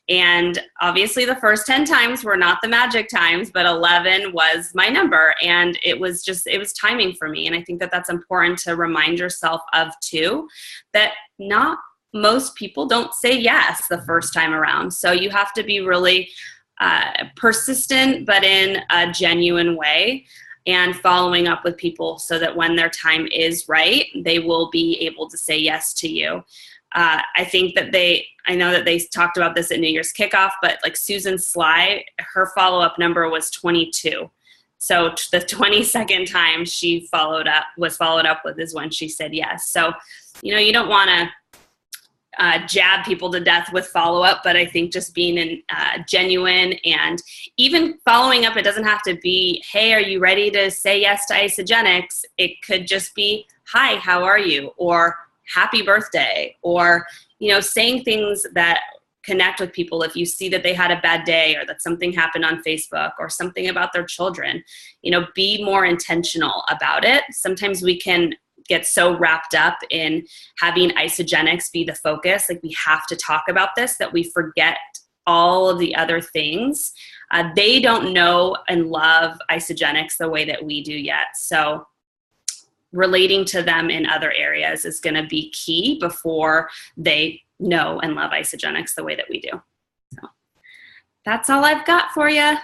And obviously the first 10 times were not the magic times, but 11 was my number. And it was timing for me. And I think that that's important to remind yourself of too, that not most people don't say yes the first time around. So you have to be really persistent, but in a genuine way, and following up with people so that when their time is right, they will be able to say yes to you. I think that I know that they talked about this at New Year's kickoff, but like Susan Sly, her follow-up number was 22. So the 22nd time she was followed up with is when she said yes. So, you don't want to jab people to death with follow-up, but I think just being genuine, and even following up, it doesn't have to be, hey, are you ready to say yes to Isagenix? It could just be, hi, how are you? Or happy birthday, or, saying things that connect with people. If you see that they had a bad day, or that something happened on Facebook, or something about their children, be more intentional about it. Sometimes we can get so wrapped up in having Isagenix be the focus, like we have to talk about this, that we forget all of the other things. They don't know and love Isagenix the way that we do yet. So relating to them in other areas is going to be key before they know and love Isagenix the way that we do. So that's all I've got for you.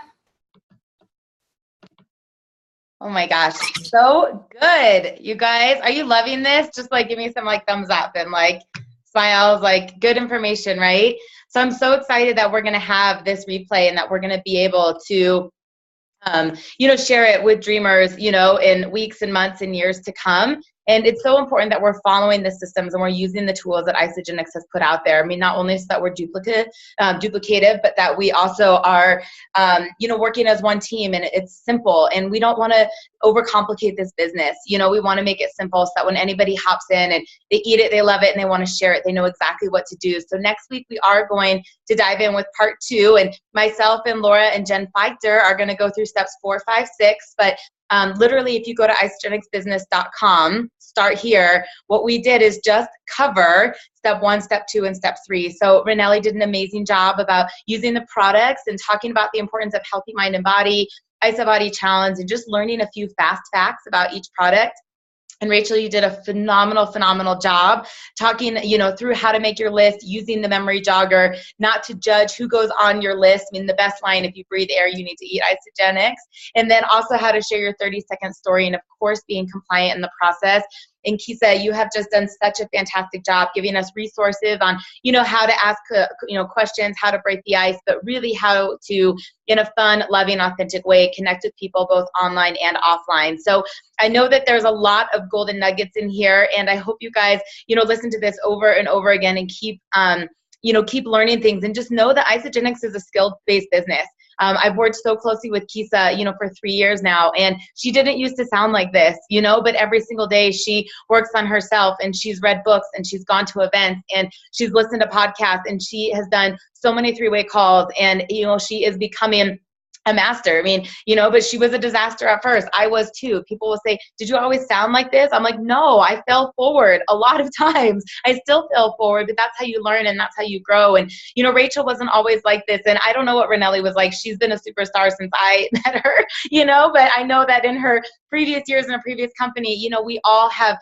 Oh my gosh, so good. You guys, are you loving this? Just like give me some like thumbs up and like smiles, like good information, right? So I'm so excited that we're going to have this replay, and that we're going to be able to share it with dreamers, in weeks and months and years to come. And it's so important that we're following the systems and we're using the tools that Isagenix has put out there. I mean, not only so that we're duplicative, but that we also are, working as one team, and it's simple. And we don't want to overcomplicate this business. We want to make it simple so that when anybody hops in and they eat it, they love it, and they want to share it, they know exactly what to do. So next week we are going to dive in with part 2, and myself and Laura and Jen Feichter are going to go through steps 4, 5, 6. But literally, if you go to isagenixbusiness.com, start here, what we did is just cover step 1, step 2, and step 3. So Rinele did an amazing job about using the products and talking about the importance of healthy mind and body, IsaBody Challenge, and just learning a few fast facts about each product. And Rachael, you did a phenomenal job talking, through how to make your list, using the memory jogger, not to judge who goes on your list. I mean, the best line, if you breathe air, you need to eat Isagenix. And then also how to share your 30-second story, and of course, being compliant in the process. And Kisa, you have just done such a fantastic job giving us resources on, how to ask, questions, how to break the ice, but really how to, in a fun, loving, authentic way, connect with people both online and offline. So I know that there's a lot of golden nuggets in here, and I hope you guys, listen to this over and over again and keep learning things, and just know that Isagenix is a skill-based business. I've worked so closely with Kisa, for 3 years now, and she didn't used to sound like this, but every single day she works on herself, and she's read books, and she's gone to events, and she's listened to podcasts, and she has done so many 3-way calls, and, she is becoming a master. I mean, but she was a disaster at first. I was too. People will say, did you always sound like this? I'm like, no, I fell forward a lot of times. I still fell forward, but that's how you learn, and that's how you grow. And, Rachael wasn't always like this. And I don't know what Rinele was like. She's been a superstar since I met her, but I know that in her previous years in a previous company, we all have,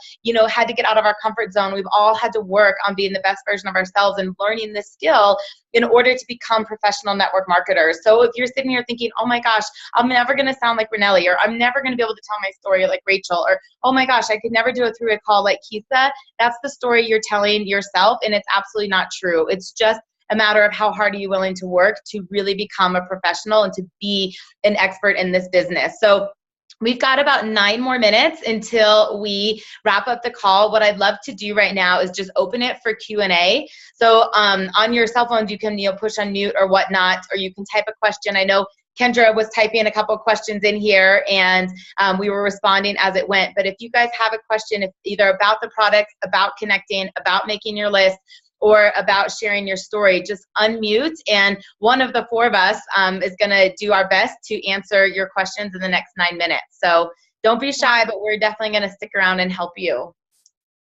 had to get out of our comfort zone. We've all had to work on being the best version of ourselves and learning this skill. in order to become professional network marketers. So if you're sitting here thinking, oh my gosh, I'm never going to sound like Rinele, or I'm never going to be able to tell my story like Rachael, or oh my gosh, I could never do a three-way call like Kisa, that's the story you're telling yourself, and it's absolutely not true. It's just a matter of how hard are you willing to work to really become a professional and to be an expert in this business. So we've got about 9 more minutes until we wrap up the call. What I'd love to do right now is just open it for Q&A. So on your cell phones, you can push unmute or whatnot, or you can type a question. I know Kendra was typing a couple of questions in here, and we were responding as it went. But if you guys have a question, if either about the product, about connecting, about making your list, or about sharing your story, just unmute, and one of the 4 of us is going to do our best to answer your questions in the next 9 minutes. So don't be shy, but we're definitely going to stick around and help you.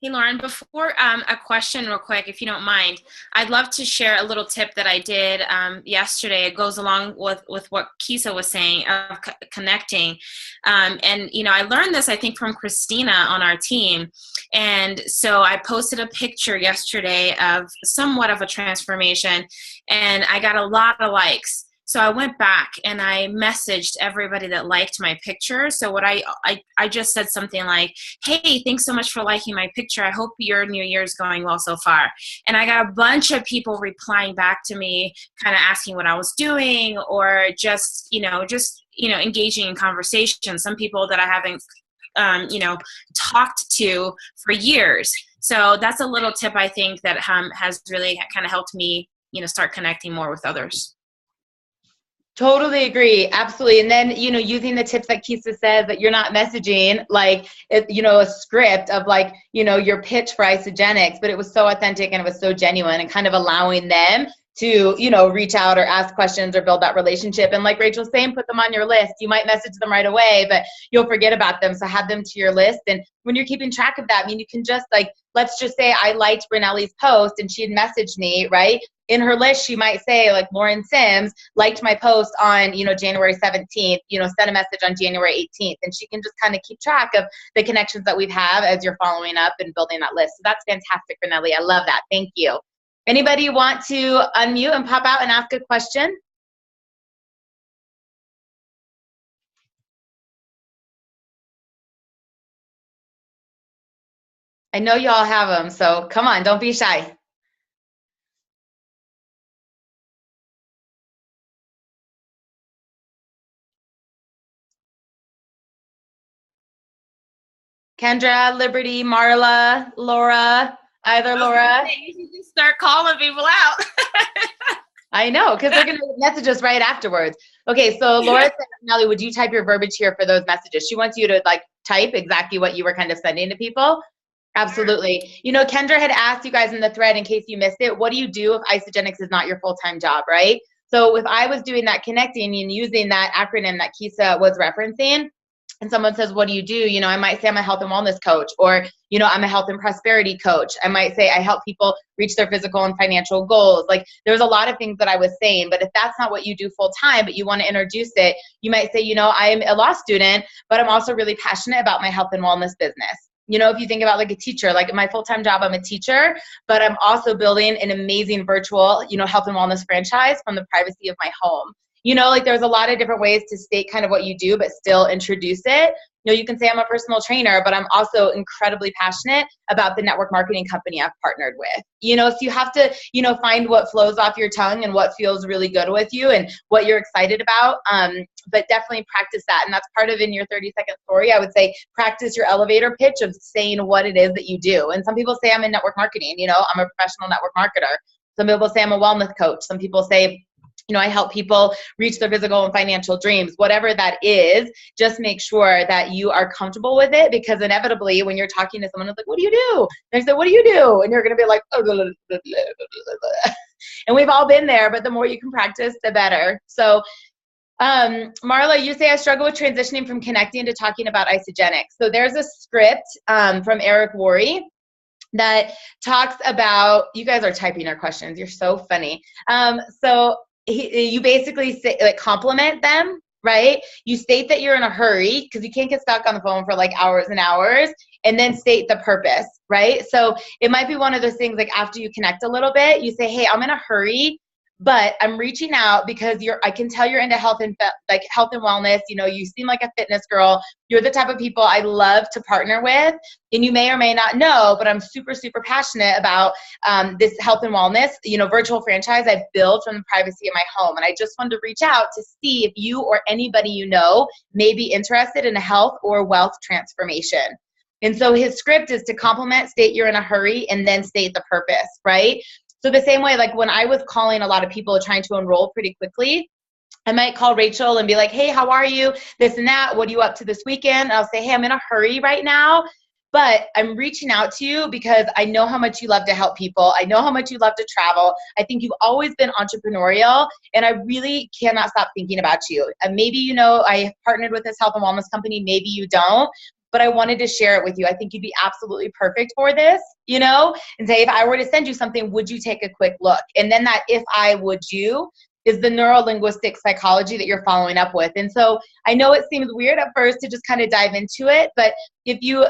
Hey, Lauren, before a question real quick, if you don't mind, I'd love to share a little tip that I did yesterday. It goes along with what Kisa was saying of connecting. And, I learned this, I think, from Christina on our team. And so I posted a picture yesterday of somewhat of a transformation, and I got a lot of likes. So I went back and I messaged everybody that liked my picture. So what I just said something like, hey, thanks so much for liking my picture. I hope your new year is going well so far. And I got a bunch of people replying back to me, kind of asking what I was doing, or just engaging in conversation. Some people that I haven't, talked to for years. So that's a little tip I think that has really kind of helped me, start connecting more with others. Totally agree. Absolutely. And then, using the tips that Kisa says, that you're not messaging like, a script of like, your pitch for Isogenics, but it was so authentic and it was so genuine, and kind of allowing them to, reach out or ask questions or build that relationship. And like Rachel's saying, put them on your list. You might message them right away, but you'll forget about them. So have them to your list. And when you're keeping track of that, you can just let's just say I liked Rinele's post and she had messaged me, right? In her list, she might say like, Lauren Sims liked my post on, January 17th, sent a message on January 18th. And she can just kind of keep track of the connections that we've had as you're following up and building that list. So that's fantastic, Rinele. I love that. Thank you. Anybody want to unmute and pop out and ask a question? I know you all have them, so come on, don't be shy. Kendra, Liberty, Marla, Laura, either Laura. You should just start calling people out. I know, because they're going to message us right afterwards. Okay, so Laura said, Nelly, would you type your verbiage here for those messages? She wants you to type exactly what you were kind of sending to people. Absolutely. Kendra had asked you guys in the thread, in case you missed it, what do you do if Isogenics is not your full-time job, right? So if I was doing that connecting and using that acronym that Kisa was referencing, and someone says, what do you do? I might say I'm a health and wellness coach, or, I'm a health and prosperity coach. I might say I help people reach their physical and financial goals. There's a lot of things that I was saying, but if that's not what you do full time, but you want to introduce it, you might say, I'm a law student, but I'm also really passionate about my health and wellness business. If you think about a teacher, my full-time job, I'm a teacher, but I'm also building an amazing virtual, health and wellness franchise from the privacy of my home. There's a lot of different ways to state kind of what you do, but still introduce it. You can say I'm a personal trainer, but I'm also incredibly passionate about the network marketing company I've partnered with. So you have to, find what flows off your tongue and what feels really good with you and what you're excited about. But definitely practice that. And that's part of in your 30-second story. I would say practice your elevator pitch of saying what it is that you do. And some people say I'm in network marketing. I'm a professional network marketer. Some people say I'm a wellness coach. Some people say, I help people reach their physical and financial dreams. Whatever that is, just make sure that you are comfortable with it, because inevitably when you're talking to someone who's like, what do you do? They say, what do you do? And you're going to be like, oh, blah, blah, blah, blah, blah. And we've all been there, but the more you can practice, the better. So Marla, you say I struggle with transitioning from connecting to talking about Isogenics. So there's a script from Eric Worre that talks about, you guys are typing our questions. You're so funny. You basically say, compliment them, right? You state that you're in a hurry, because you can't get stuck on the phone for hours and hours, and then state the purpose, right? So it might be one of those things after you connect a little bit, you say, hey, I'm in a hurry, But I'm reaching out because I can tell you're into health and wellness. You know, you seem like a fitness girl. You're the type of people I love to partner with. And you may or may not know, but I'm super, super passionate about this health and wellness, you know, virtual franchise I've built from the privacy of my home. And I just wanted to reach out to see if you or anybody you know may be interested in a health or wealth transformation. And so his script is to complement, state you're in a hurry, and then state the purpose, right? So the same way, like when I was calling a lot of people trying to enroll pretty quickly, I might call Rachael and be like, hey, how are you? This and that. What are you up to this weekend? And I'll say, hey, I'm in a hurry right now, but I'm reaching out to you because I know how much you love to help people. I know how much you love to travel. I think you've always been entrepreneurial, and I really cannot stop thinking about you. And maybe you know I partnered with this health and wellness company. Maybe you don't. But I wanted to share it with you. I think you'd be absolutely perfect for this, you know, and say, if I were to send you something, would you take a quick look? And then that if I would you is the neuro-linguistic psychology that you're following up with. And so I know it seems weird at first to just kind of dive into it, but if you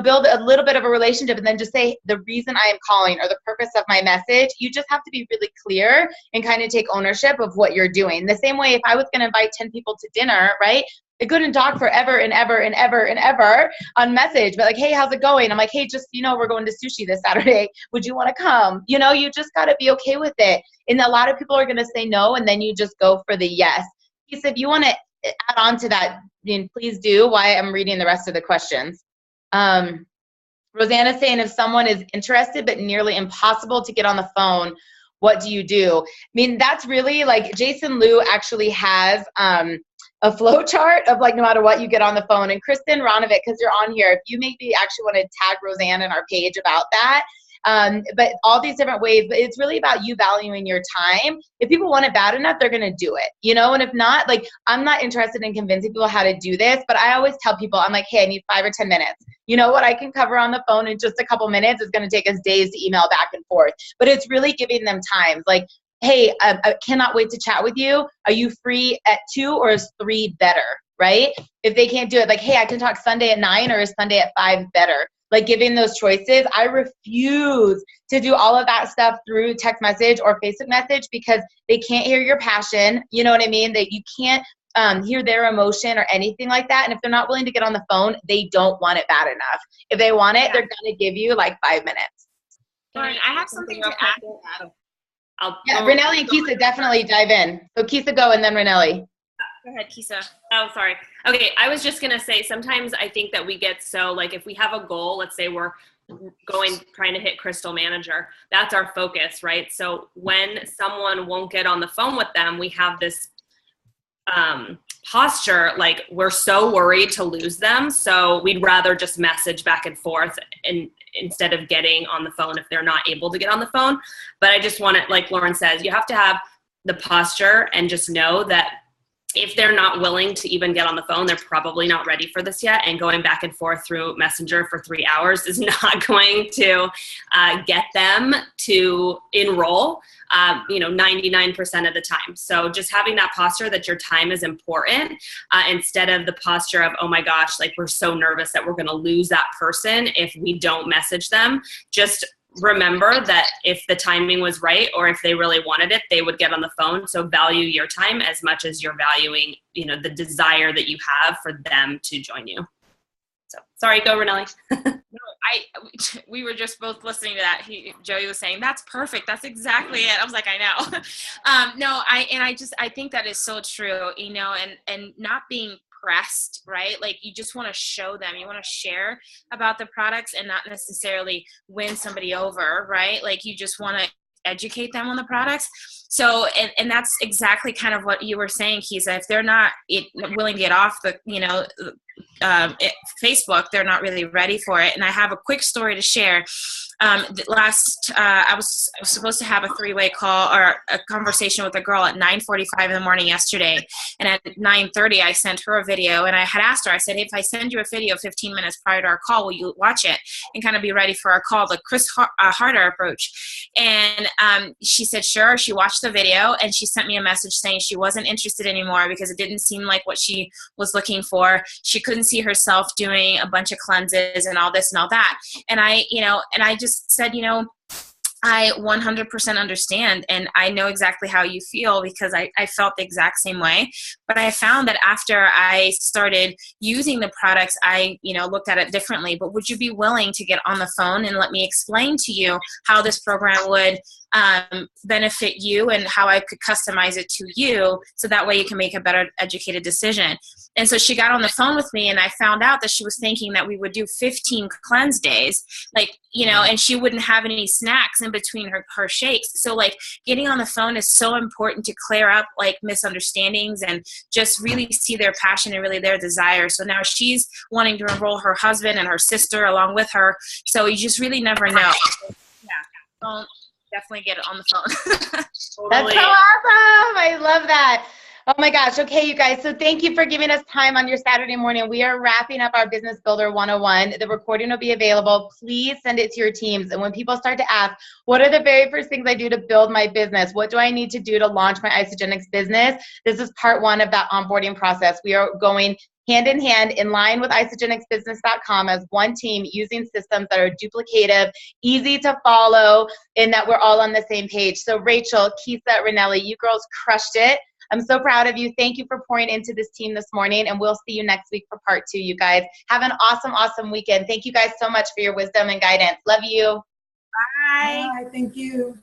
build a little bit of a relationship and then just say the reason I am calling or the purpose of my message, you just have to be really clear and kind of take ownership of what you're doing. The same way if I was going to invite 10 people to dinner, right? I couldn't talk forever and ever and ever and ever on message, but like, hey, how's it going? I'm like, hey, just, we're going to sushi this Saturday. Would you want to come? You just got to be okay with it. And a lot of people are going to say no, and then you just go for the yes. Kisa, if you want to add on to that, please do, while I'm reading the rest of the questions. Rosanna's saying if someone is interested but nearly impossible to get on the phone, what do you do? I mean, that's really like Jason Liu actually has a flow chart of like no matter what you get on the phone. And Kristen Ronovic, because you're on here, if you maybe actually want to tag Rosanna in our page about that. But all these different ways, but it's really about you valuing your time. If people want it bad enough, they're going to do it, and if not, like, I'm not interested in convincing people how to do this, but I always tell people, I'm like, hey, I need 5 or 10 minutes. You know what I can cover on the phone in just a couple minutes is going to take us days to email back and forth, but it's really giving them time. Like, hey, I cannot wait to chat with you. Are you free at 2 or is 3 better, right? If they can't do it, like, hey, I can talk Sunday at 9 or is Sunday at 5 better? Like giving those choices. I refuse to do all of that stuff through text message or Facebook message because they can't hear your passion. You know what I mean? That you can't hear their emotion or anything like that. And if they're not willing to get on the phone, they don't want it bad enough. If they want it, they're going to give you like 5 minutes. Lauren, I have something to add. Rinele and Kisa definitely dive in. So Kisa, go, and then Rinele. Go ahead, Kisa. Oh, sorry. Okay, I was just going to say, sometimes I think that we get so, like, if we have a goal, let's say we're trying to hit Crystal Manager, that's our focus, right? So when someone won't get on the phone with them, we have this posture, like we're so worried to lose them. So we'd rather just message back and forth and instead of getting on the phone if they're not able to get on the phone. But I just want to, like Lauren says, you have to have the posture and just know that if they're not willing to even get on the phone, they're probably not ready for this yet. And going back and forth through Messenger for 3 hours is not going to get them to enroll, 99% of the time. So just having that posture that your time is important instead of the posture of, oh my gosh, like we're so nervous that we're going to lose that person if we don't message them. Just remember that if the timing was right or if they really wanted it, they would get on the phone. So value your time as much as you're valuing, the desire that you have for them to join you. So sorry, go Rinele. We were just both listening to that. Joey was saying, that's perfect. That's exactly it. I was like, I know. I think that is so true, and not being pressed, right? Like you just want to show them, you want to share about the products and not necessarily win somebody over, right? Like you just want to educate them on the products. So, and that's exactly kind of what you were saying, Kisa. If they're not willing to get off the, Facebook, they're not really ready for it. And I have a quick story to share. I was supposed to have a 3-way call or a conversation with a girl at 9:45 in the morning yesterday. And at 9:30, I sent her a video and I had asked her, I said, hey, if I send you a video 15 minutes prior to our call, will you watch it and kind of be ready for our call, the Chris Harder approach? And she said, sure. She watched the video and she sent me a message saying she wasn't interested anymore because it didn't seem like what she was looking for. She couldn't see herself doing a bunch of cleanses and all this and all that. And I just said, I 100% understand, and I know exactly how you feel because I felt the exact same way. But I found that after I started using the products, I looked at it differently. But would you be willing to get on the phone and let me explain to you how this program would benefit you and how I could customize it to you so that way you can make a better educated decision? And so she got on the phone with me, and I found out that she was thinking that we would do 15 cleanse days, and she wouldn't have any snacks in between her shakes. So getting on the phone is so important to clear up misunderstandings and just really see their passion and really their desire. So now she's wanting to enroll her husband and her sister along with her. So you just really never know. Yeah, definitely get it on the phone. That's so awesome. I love that. Oh my gosh. Okay, you guys. So thank you for giving us time on your Saturday morning. We are wrapping up our Business Builder 101. The recording will be available. Please send it to your teams. And when people start to ask, what are the very first things I do to build my business? What do I need to do to launch my Isagenix business? This is part one of that onboarding process. We are going hand in hand in line with isagenixbusiness.com as one team using systems that are duplicative, easy to follow, and that we're all on the same page. So Rachael, Kisa, Rinele, you girls crushed it. I'm so proud of you. Thank you for pouring into this team this morning, and we'll see you next week for part 2, you guys. Have an awesome, awesome weekend. Thank you guys so much for your wisdom and guidance. Love you. Bye. Bye. Thank you.